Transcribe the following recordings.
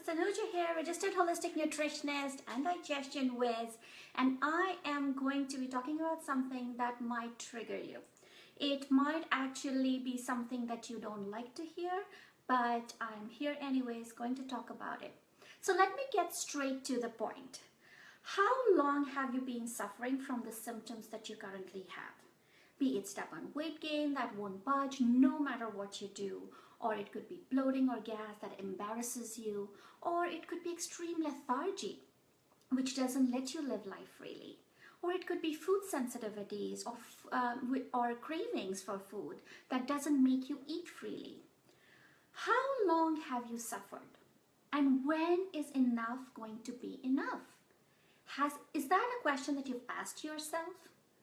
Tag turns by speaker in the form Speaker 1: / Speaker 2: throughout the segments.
Speaker 1: Tanuja here, registered holistic nutritionist and digestion whiz, and I am going to be talking about something that might trigger you. It might actually be something that you don't like to hear, but I'm here anyways going to talk about it. So let me get straight to the point. How long have you been suffering from the symptoms that you currently have? Be it stubborn weight gain that won't budge no matter what you do, or it could be bloating or gas that embarrasses you, or it could be extreme lethargy which doesn't let you live life freely, or it could be food sensitivities or cravings for food that doesn't make you eat freely. How long have you suffered, and when is enough going to be enough? Is that a question that you've asked yourself,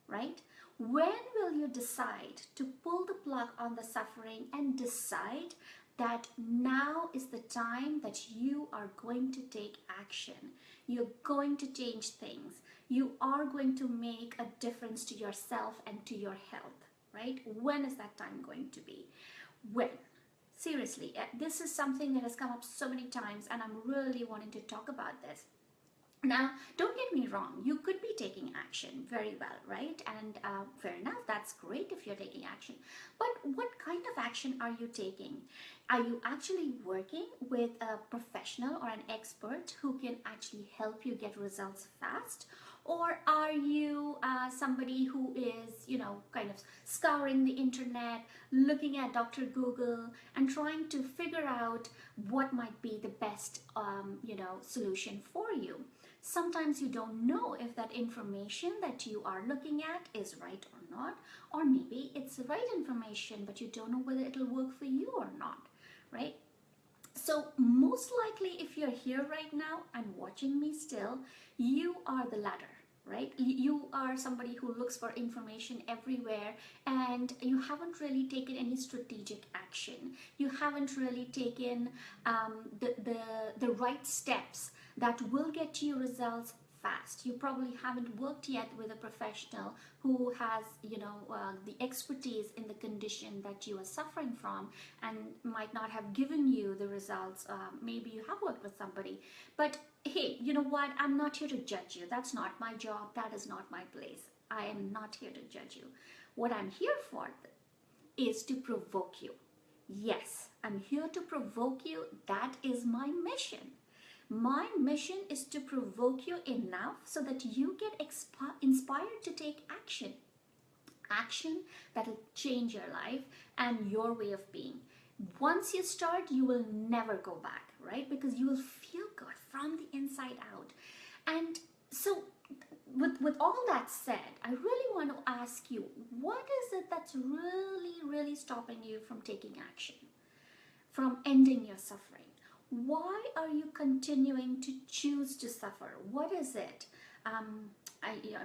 Speaker 1: right? When will you decide to pull the plug on the suffering and decide that now is the time that you are going to take action? You're going to change things. You are going to make a difference to yourself and to your health, right? When is that time going to be? When? Seriously, this is something that has come up so many times, and I'm really wanting to talk about this. Now, don't get me wrong, you could be taking action very well, right? And fair enough, that's great if you're taking action. But what kind of action are you taking? Are you actually working with a professional or an expert who can actually help you get results fast? Or are you somebody who is, kind of scouring the internet, looking at Dr. Google and trying to figure out what might be the best, solution for you? Sometimes you don't know if that information that you are looking at is right or not, or maybe it's the right information, but you don't know whether it'll work for you or not, right? So most likely, if you're here right now and watching me still, you are the latter, right? You are somebody who looks for information everywhere, and you haven't really taken any strategic action. You haven't really taken the right steps that will get you results fast. You probably haven't worked yet with a professional who has, the expertise in the condition that you are suffering from, and might not have given you the results. Maybe you have worked with somebody, but hey, you know what? I'm not here to judge you. That's not my job. That is not my place. I am not here to judge you. What I'm here for is to provoke you. Yes, I'm here to provoke you. That is my mission. My mission is to provoke you enough so that you get inspired to take action. Action that will change your life and your way of being. Once you start, you will never go back, right? Because you will feel good from the inside out. And so with all that said, I really want to ask you, what is it that's really, really stopping you from taking action, from ending your suffering? Why are you continuing to choose to suffer? What is it? I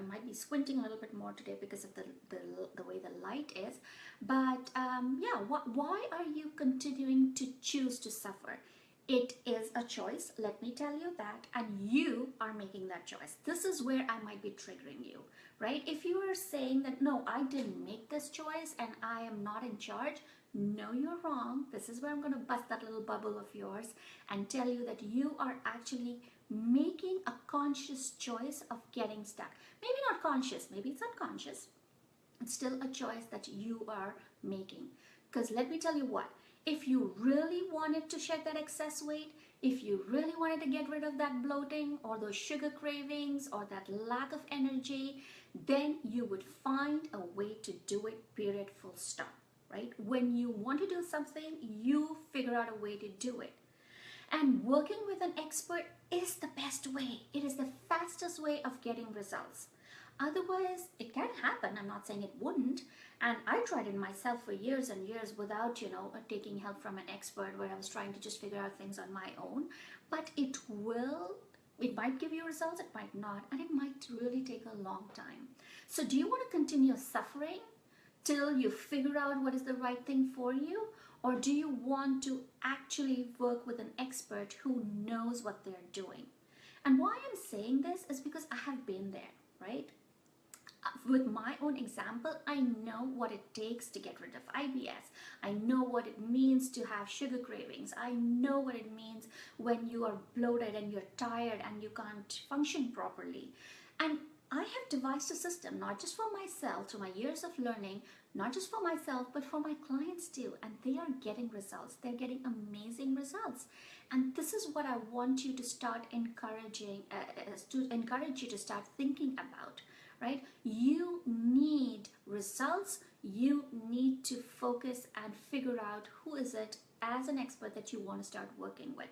Speaker 1: might be squinting a little bit more today because of the way the light is. But why are you continuing to choose to suffer? It is a choice, let me tell you that, and you are making that choice. This is where I might be triggering you, right? If you are saying that, no, I didn't make this choice and I am not in charge, no, you're wrong. This is where I'm going to bust that little bubble of yours and tell you that you are actually making a conscious choice of getting stuck. Maybe not conscious, maybe it's unconscious. It's still a choice that you are making. Because let me tell you what, if you really wanted to shed that excess weight, if you really wanted to get rid of that bloating or those sugar cravings or that lack of energy, then you would find a way to do it, period, full stop. Right? When you want to do something, you figure out a way to do it. And working with an expert is the best way. It is the fastest way of getting results. Otherwise, it can happen. I'm not saying it wouldn't. And I tried it myself for years and years without, taking help from an expert, where I was trying to just figure out things on my own. But it might give you results, it might not, and it might really take a long time. So do you want to continue suffering till you figure out what is the right thing for you? Or do you want to actually work with an expert who knows what they're doing? And why I'm saying this is because I have been there, right? with my own example, I know what it takes to get rid of IBS. I know what it means to have sugar cravings. I know what it means when you are bloated and you're tired and you can't function properly. And I have devised a system, not just for myself, through my years of learning, not just for myself, but for my clients too. And they are getting results. They're getting amazing results. And this is what I want you to start encouraging, to encourage you to start thinking about, right? You need results. You need to focus and figure out who is it as an expert that you want to start working with.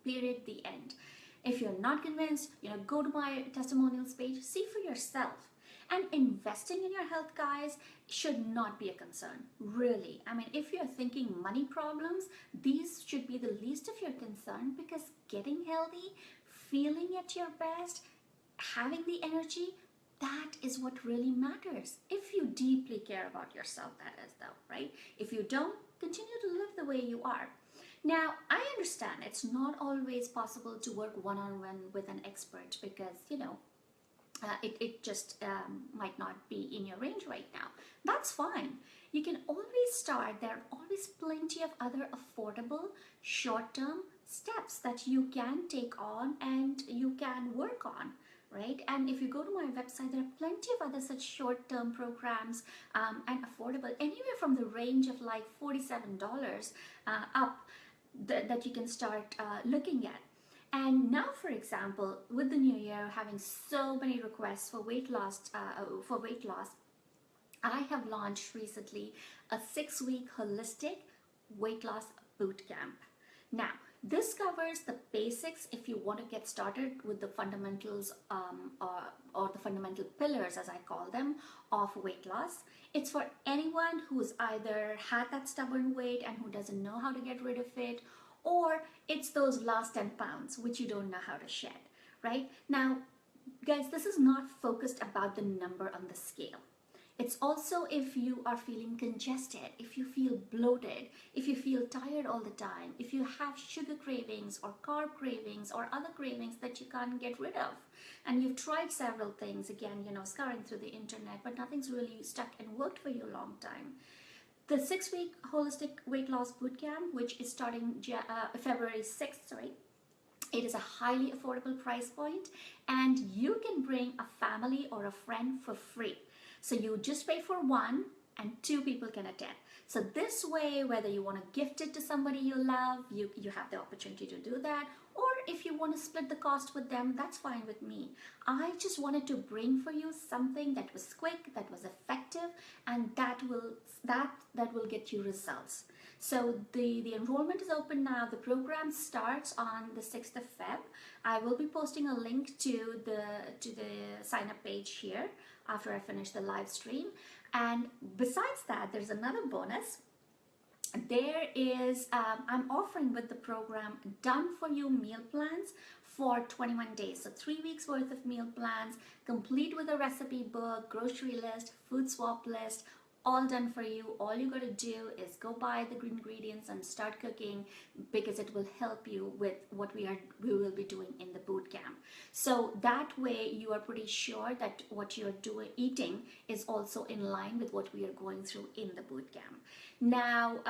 Speaker 1: Period. The end. If you're not convinced, go to my testimonials page, see for yourself. And investing in your health, guys, should not be a concern, really. I mean, if you're thinking money problems, these should be the least of your concern, because getting healthy, feeling at your best, having the energy, that is what really matters. If you deeply care about yourself, that is, though, right? If you don't, continue to live the way you are. Now, I understand it's not always possible to work one-on-one with an expert, because, it just might not be in your range right now. That's fine. You can always start. There are always plenty of other affordable short-term steps that you can take on and you can work on, right? And if you go to my website, there are plenty of other such short-term programs and affordable, anywhere from the range of like $47 up, that you can start looking at. And now, for example, with the new year having so many requests for weight loss, I have launched recently a 6-week holistic weight loss boot camp. Now, this covers the basics if you want to get started with the fundamentals or the fundamental pillars, as I call them, of weight loss. It's for anyone who's either had that stubborn weight and who doesn't know how to get rid of it, or it's those last 10 pounds which you don't know how to shed, right? Now, guys, this is not focused about the number on the scale. It's also if you are feeling congested, if you feel bloated, if you feel tired all the time, if you have sugar cravings or carb cravings or other cravings that you can't get rid of, and you've tried several things, again, scouring through the internet, but nothing's really stuck and worked for you a long time. The 6-week holistic weight loss bootcamp, which is starting February 6th, it is a highly affordable price point, and you can bring a family or a friend for free. So you just pay for one and 2 people can attend. So this way, whether you want to gift it to somebody you love, you have the opportunity to do that. Or if you want to split the cost with them, that's fine with me. I just wanted to bring for you something that was quick, that was effective, and that will get you results. So the enrollment is open now. The program starts on the 6th of Feb. I will be posting a link to the sign up page here after I finish the live stream. And besides that, there's another bonus. There is, I'm offering with the program done for you meal plans for 21 days. So 3 weeks worth of meal plans, complete with a recipe book, grocery list, food swap list, all done for you. All you got to do is go buy the ingredients and start cooking, because it will help you with what we will be doing in the boot camp. So that way you are pretty sure that what you're eating is also in line with what we are going through in the boot camp. Now,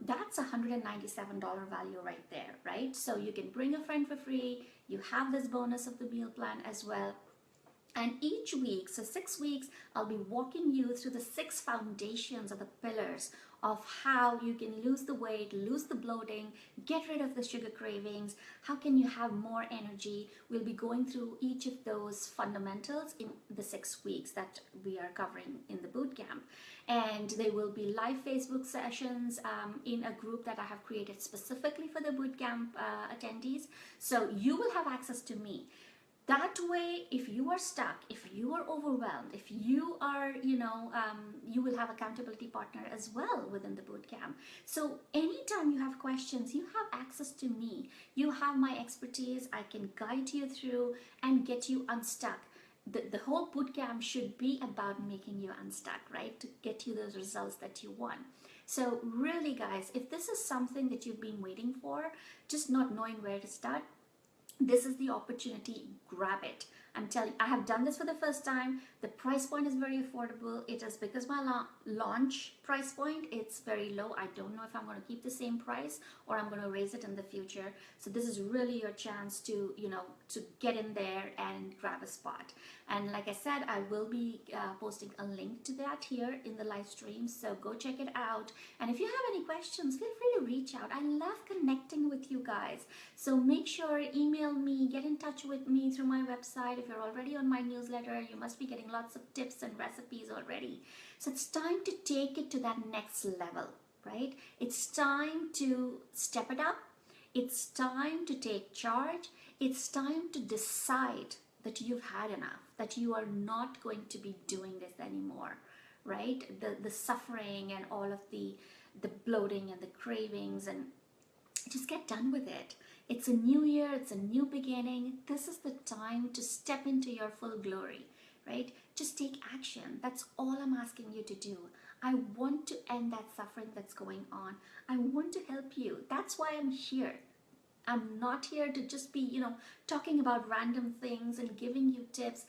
Speaker 1: that's $197 value right there, right? So you can bring a friend for free. You have this bonus of the meal plan as well. And each week, so 6 weeks, I'll be walking you through the 6 foundations or the pillars of how you can lose the weight, lose the bloating, get rid of the sugar cravings. How can you have more energy? We'll be going through each of those fundamentals in the 6 weeks that we are covering in the boot camp. And there will be live Facebook sessions in a group that I have created specifically for the boot camp attendees. So you will have access to me. That way, if you are stuck, if you are overwhelmed, if you are, you will have accountability partner as well within the bootcamp. So anytime you have questions, you have access to me. You have my expertise. I can guide you through and get you unstuck. The whole bootcamp should be about making you unstuck, right? To get you those results that you want. So really, guys, if this is something that you've been waiting for, just not knowing where to start, This is the opportunity. Grab it. I'm telling you, I have done this for the first time. The price point is very affordable. It is because my launch price point, it's very low. I don't know if I'm going to keep the same price or I'm going to raise it in the future. So this is really your chance to, to get in there and grab a spot. And like I said, I will be posting a link to that here in the live stream. So go check it out. And if you have any questions, feel free to reach out. I love connecting with you guys. So make sure, email me, get in touch with me through my website. If you're already on my newsletter, you must be getting lots of tips and recipes already. So it's time to take it to that next level, right? It's time to step it up. It's time to take charge. It's time to decide that you've had enough, that you are not going to be doing this anymore, right? The suffering and all of the bloating and the cravings, and just get done with it. It's a new year, it's a new beginning. This is the time to step into your full glory, right? Just take action. That's all I'm asking you to do. I want to end that suffering that's going on. I want to help you. That's why I'm here. I'm not here to just be, talking about random things and giving you tips.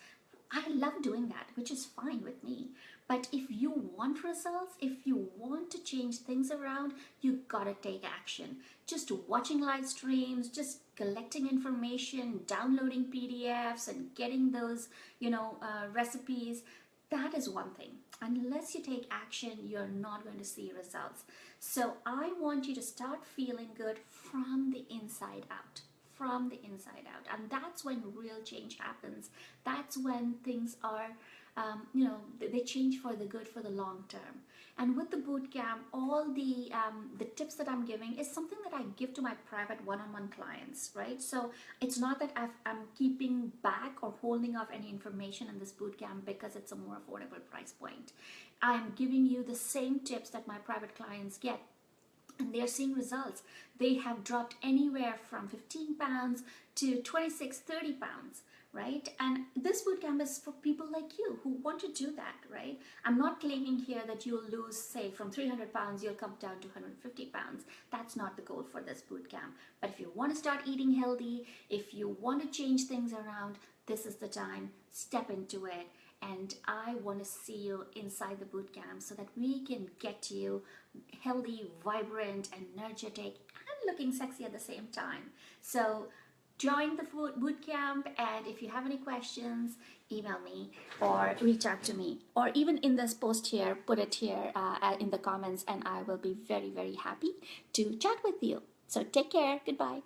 Speaker 1: I love doing that, which is fine with me. But if you want results, if you want to change things around, you gotta take action. Just watching live streams, just collecting information, downloading PDFs and getting those, recipes, that is one thing. Unless you take action, you're not going to see results. So I want you to start feeling good from the inside out. From the inside out. And that's when real change happens. That's when things are, they change for the good for the long term. And with the boot camp, all the tips that I'm giving is something that I give to my private one-on-one clients, right? So it's not that I'm keeping back or holding off any information in this boot camp because it's a more affordable price point. I'm giving you the same tips that my private clients get, and they're seeing results. They have dropped anywhere from 15 pounds to 26, 30 pounds, right? And this bootcamp is for people like you who want to do that, right? I'm not claiming here that you'll lose, say, from 300 pounds, you'll come down to 150 pounds. That's not the goal for this bootcamp. But if you want to start eating healthy, if you want to change things around, this is the time. Step into it. And I want to see you inside the boot camp so that we can get you healthy, vibrant, energetic, and looking sexy at the same time. So join the boot camp, and if you have any questions, email me or reach out to me. Or even in this post here, put it here in the comments, and I will be very, very happy to chat with you. So take care. Goodbye.